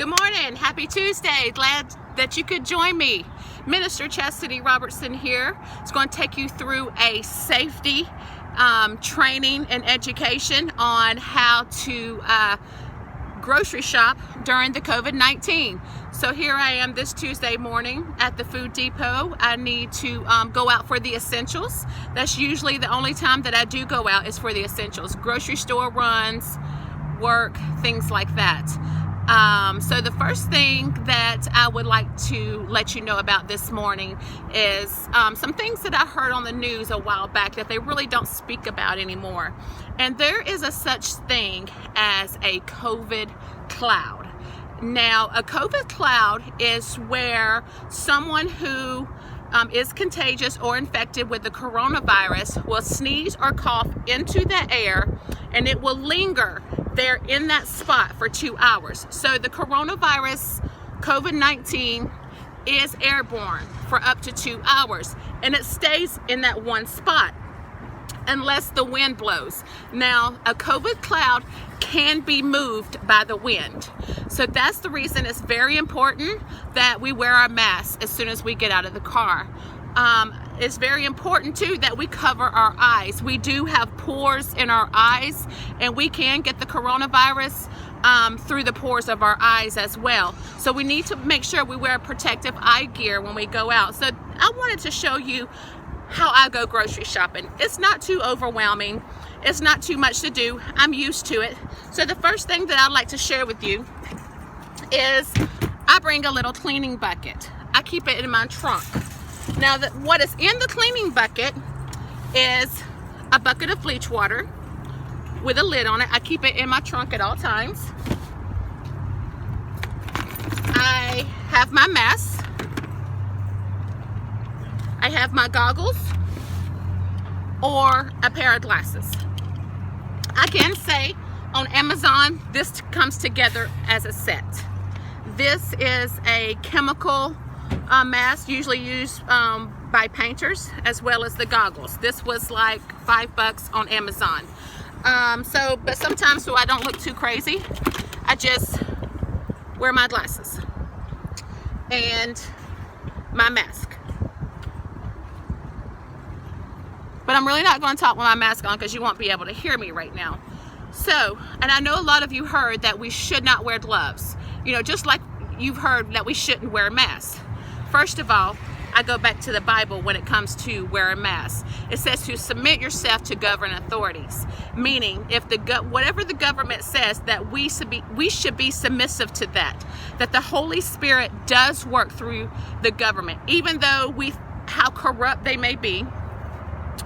Good morning. Happy Tuesday. Glad that you could join me. Minister Chastity Robertson here is going to take you through a safety training and education on how to grocery shop during the COVID-19. So here I am this Tuesday morning at the food depot. I need to go out for the essentials. That's usually the only time that I do go out is for the essentials. Grocery store runs, work, things like that. So the first thing that I would like to let you know about this morning is some things that I heard on the news a while back that they really don't speak about anymore. And there is a such thing as a COVID cloud. Now, a COVID cloud is where someone who is contagious or infected with the coronavirus will sneeze or cough into the air, and it will linger there in that spot for 2 hours. So the coronavirus, COVID-19, is airborne for up to 2 hours, and it stays in that one spot unless the wind blows. Now, a COVID cloud can be moved by the wind. So that's the reason it's very important that we wear our masks as soon as we get out of the car. It's very important too that we cover our eyes. We do have pores in our eyes, and we can get the coronavirus through the pores of our eyes as well. So we need to make sure we wear protective eye gear when we go out. So I wanted to show you how I go grocery shopping. It's not too overwhelming. It's not too much to do. I'm used to it. So the first thing that I'd like to share with you is I bring a little cleaning bucket. I keep it in my trunk. Now, what is in the cleaning bucket is a bucket of bleach water with a lid on it. I keep it in my trunk at all times. I have my mask. I have my goggles or a pair of glasses. I can say on Amazon, this comes together as a set. This is a chemical mask usually used by painters, as well as the goggles. This was like $5 on Amazon. But sometimes so I don't look too crazy, I just wear my glasses and my mask. But I'm really not going to talk with my mask on because you won't be able to hear me right now. So, and I know a lot of you heard that we should not wear gloves. You know, just like you've heard that we shouldn't wear masks. First of all, I go back to the Bible when it comes to wearing masks. It says to submit yourself to governing authorities, meaning if whatever the government says, that we should be submissive to that. That the Holy Spirit does work through the government, even though how corrupt they may be,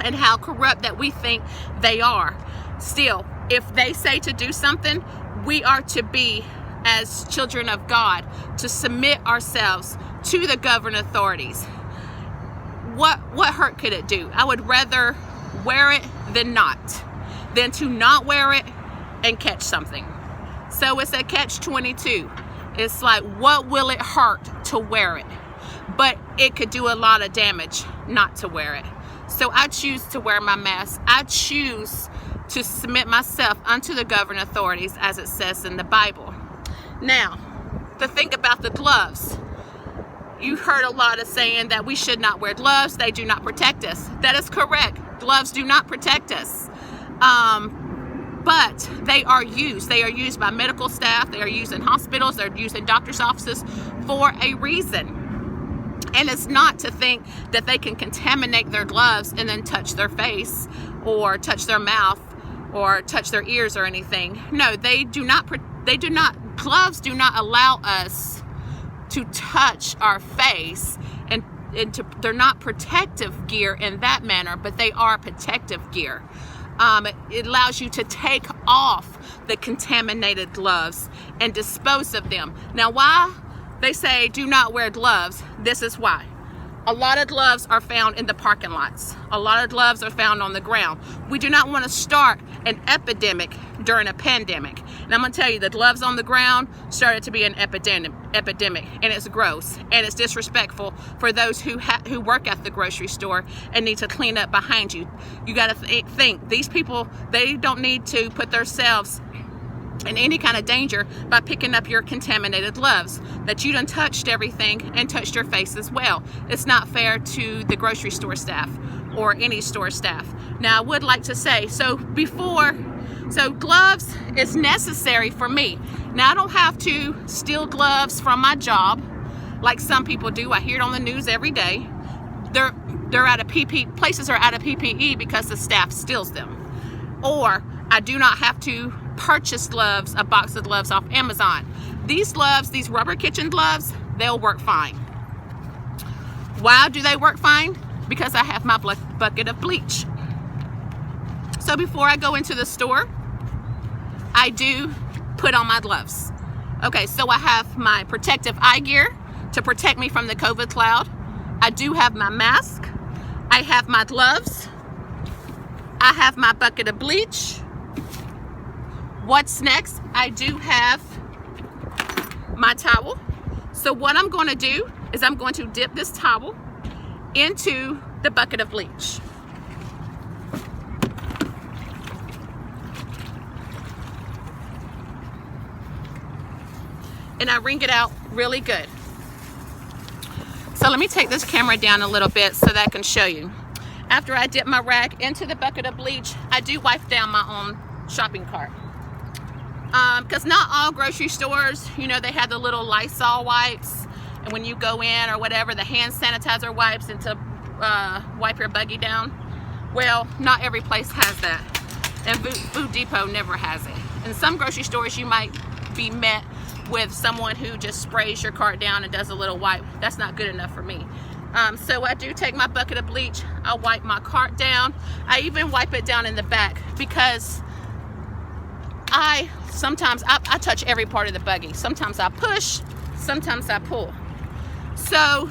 and how corrupt that we think they are. Still, if they say to do something, we are to be, as children of God, to submit ourselves to the governing authorities. What hurt could it do? I would rather wear it than to not wear it and catch something. So it's a catch-22. It's like, what will it hurt to wear it? But it could do a lot of damage not to wear it. So I choose to wear my mask. I choose to submit myself unto the governing authorities, as it says in the Bible. Now, the thing about the gloves, you heard a lot of saying that we should not wear gloves. They do not protect us. That is correct. Gloves do not protect us. But they are used. They are used by medical staff. They are used in hospitals. They're used in doctor's offices for a reason. And it's not to think that they can contaminate their gloves and then touch their face or touch their mouth or touch their ears or anything. No, they do not. Gloves do not allow us to touch our face, and they're not protective gear in that manner, but they are protective gear. It allows you to take off the contaminated gloves and dispose of them. Now, why they say do not wear gloves? This is why. A lot of gloves are found in the parking lots. A lot of gloves are found on the ground. We do not want to start an epidemic during a pandemic. And I'm going to tell you, the gloves on the ground started to be an epidemic, and it's gross, and it's disrespectful for those who work at the grocery store and need to clean up behind you. You got to think, these people, they don't need to put themselves in any kind of danger by picking up your contaminated gloves, that you done touched everything and touched your face as well. It's not fair to the grocery store staff or any store staff. Now I would like to say, so gloves is necessary for me. Now I don't have to steal gloves from my job like some people do. I hear it on the news every day. They're out of PPE, places are out of PPE because the staff steals them. Or I do not have to purchase gloves, a box of gloves off Amazon. These gloves, these rubber kitchen gloves, they'll work fine. Why do they work fine? Because I have my bucket of bleach. So before I go into the store, I do put on my gloves. Okay, so I have my protective eye gear to protect me from the COVID cloud. I do have my mask. I have my gloves. I have my bucket of bleach. What's next? I do have my towel. So what I'm going to do is I'm going to dip this towel into the bucket of bleach. And I wring it out really good. So let me take this camera down a little bit so that I can show you. After I dip my rag into the bucket of bleach, I do wipe down my own shopping cart. Because not all grocery stores, you know, they have the little Lysol wipes, and when you go in or whatever, the hand sanitizer wipes and to wipe your buggy down. Well, not every place has that, and Food Depot never has it. In some grocery stores, you might be met with someone who just sprays your cart down and does a little wipe. That's not good enough for me. So I do take my bucket of bleach, I wipe my cart down. I even wipe it down in the back because sometimes I touch every part of the buggy. Sometimes I push, sometimes I pull. So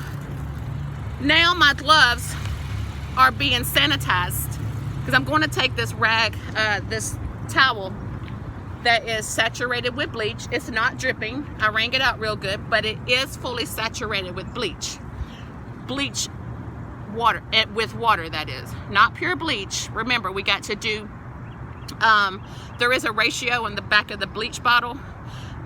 now my gloves are being sanitized because I'm going to take this rag, this towel that is saturated with bleach. It's not dripping. I wring it out real good, but it is fully saturated with bleach. Bleach water, with water, that is. Not pure bleach. Remember, we got to do, there is a ratio in the back of the bleach bottle,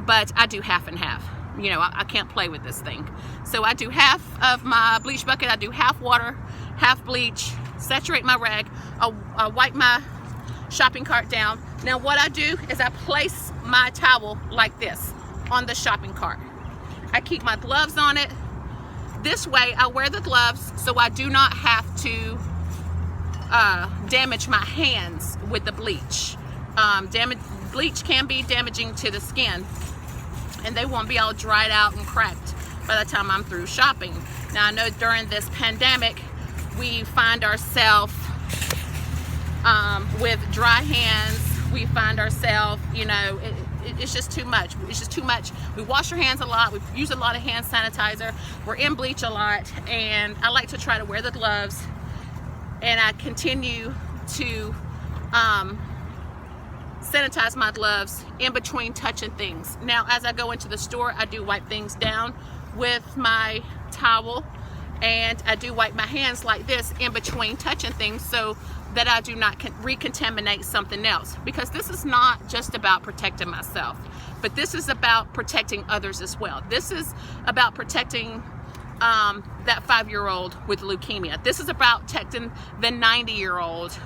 but I do half and half. You know, I can't play with this thing. So I do half of my bleach bucket, I do half water, half bleach, saturate my rag, I wipe my shopping cart down. Now what I do is I place my towel like this on the shopping cart. I keep my gloves on it. This way I wear the gloves so I do not have to damage my hands with the bleach. Bleach can be damaging to the skin, and they won't be all dried out and cracked by the time I'm through shopping. Now I know during this pandemic we find ourselves with dry hands. We find ourselves, you know, it's just too much. It's just too much. We wash our hands a lot. We use a lot of hand sanitizer. We're in bleach a lot, and I like to try to wear the gloves, and I continue to sanitize my gloves in between touching things. Now as I go into the store, I do wipe things down with my towel, and I do wipe my hands like this in between touching things so that I do not recontaminate something else, because this is not just about protecting myself, but this is about protecting others as well. This is about protecting that 5-year-old with leukemia. This is about protecting the 90-year-old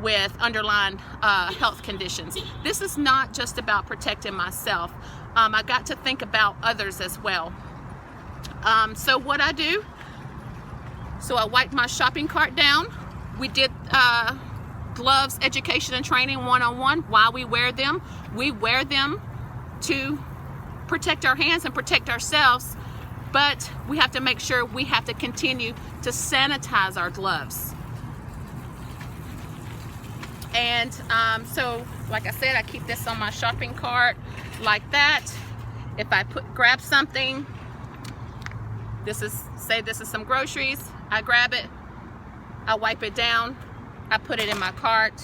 with underlying health conditions. This is not just about protecting myself. I got to think about others as well. So what I do, so I wipe my shopping cart down. We did gloves education and training 101. Why we wear them? We wear them to protect our hands and protect ourselves, but we have to make sure we have to continue to sanitize our gloves. And so like I said, I keep this on my shopping cart like that. If I grab something, say this is some groceries, I grab it, I wipe it down, I put it in my cart,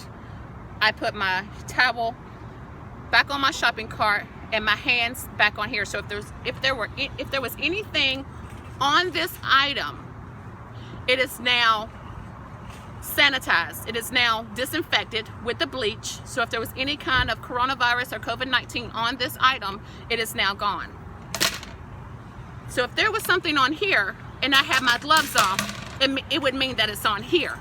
I put my towel back on my shopping cart, and my hands back on here. So if there was anything on this item, it is now sanitized. It is now disinfected with the bleach. So if there was any kind of coronavirus or COVID-19 on this item, it is now gone. So if there was something on here and I had my gloves off, it would mean that it's on here.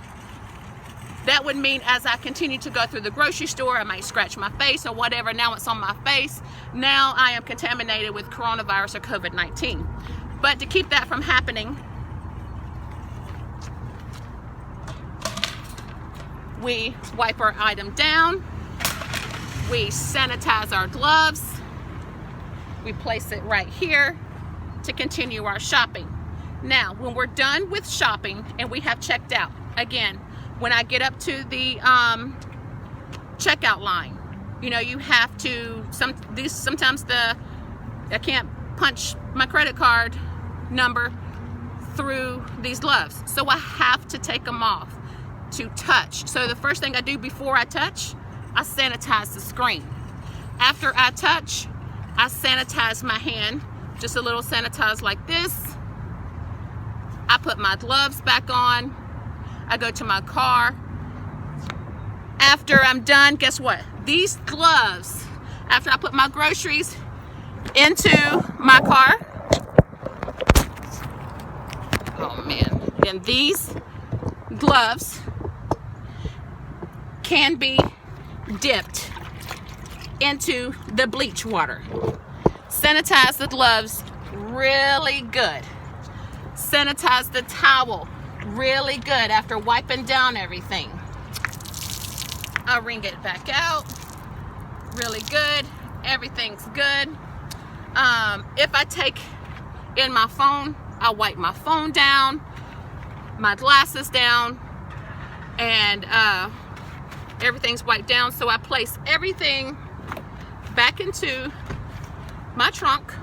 That would mean as I continue to go through the grocery store, I might scratch my face or whatever. Now it's on my face. Now I am contaminated with coronavirus or COVID-19. But to keep that from happening, we wipe our item down, we sanitize our gloves, we place it right here to continue our shopping. Now, when we're done with shopping and we have checked out, again, when I get up to the checkout line, you know, you have to, sometimes I can't punch my credit card number through these gloves, so I have to take them off to touch. So the first thing I do before I touch, I sanitize the screen. After I touch, I sanitize my hand, just a little sanitize like this. I put my gloves back on. I go to my car. After I'm done, guess what? These gloves, after I put my groceries into my car, oh man, then these gloves can be dipped into the bleach water. Sanitize the gloves really good. Sanitize the towel really good after wiping down everything. I'll wring it back out really good. Everything's good. If I take in my phone, I'll wipe my phone down, my glasses down, and everything's wiped down. So I place everything back into my trunk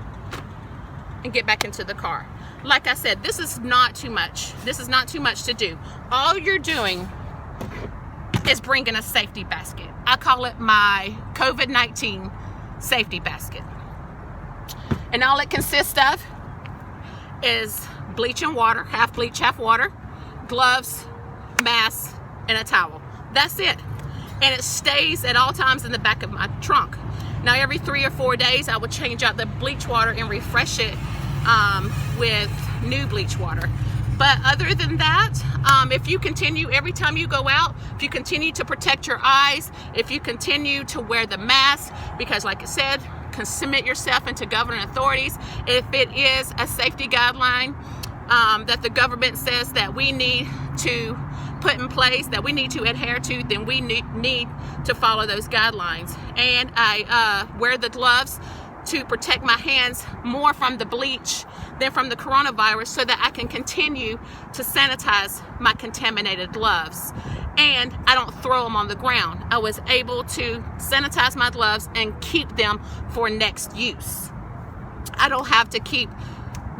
and get back into the car. Like I said, this is not too much. This is not too much to do. All you're doing is bringing a safety basket. I call it my COVID-19 safety basket. And all it consists of is bleach and water, half bleach, half water, gloves, mask, and a towel. That's it. And it stays at all times in the back of my trunk. Now every 3 or 4 days I would change out the bleach water and refresh it with new bleach water. But other than that, if you continue, every time you go out, if you continue to protect your eyes, if you continue to wear the mask, because like I said, submit yourself into governing authorities. If it is a safety guideline that the government says that we need to put in place, that we need to adhere to, then we need to follow those guidelines. And I wear the gloves to protect my hands more from the bleach than from the coronavirus, so that I can continue to sanitize my contaminated gloves. And I don't throw them on the ground. I was able to sanitize my gloves and keep them for next use. I don't have to keep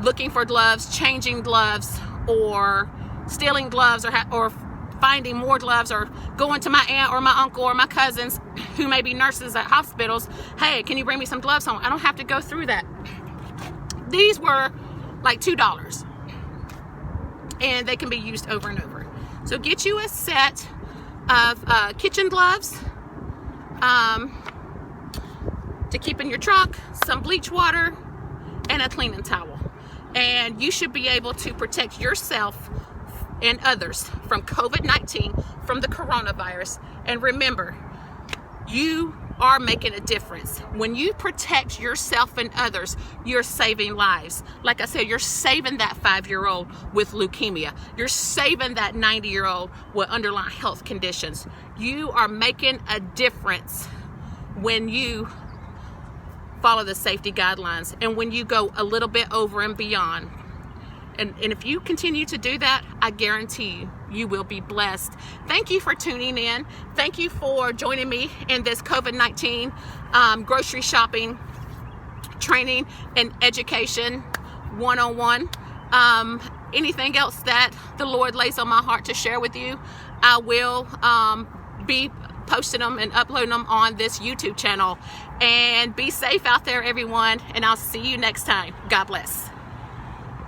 looking for gloves, changing gloves, or stealing gloves, or finding more gloves, or going to my aunt or my uncle or my cousins who may be nurses at hospitals. Hey, can you bring me some gloves home? I don't have to go through that. These were like $2 and they can be used over and over. So get you a set of kitchen gloves to keep in your trunk, some bleach water, and a cleaning towel. And you should be able to protect yourself and others from COVID-19, from the coronavirus. And remember, you are making a difference. When you protect yourself and others, you're saving lives. Like I said, you're saving that 5-year-old with leukemia. You're saving that 90-year-old with underlying health conditions. You are making a difference when you follow the safety guidelines and when you go a little bit over and beyond. And if you continue to do that, I guarantee you, you will be blessed. Thank you for tuning in. Thank you for joining me in this COVID-19 grocery shopping training and education 101. Anything else that the Lord lays on my heart to share with you, I will be posting them and uploading them on this YouTube channel. And be safe out there, everyone, and I'll see you next time. God bless.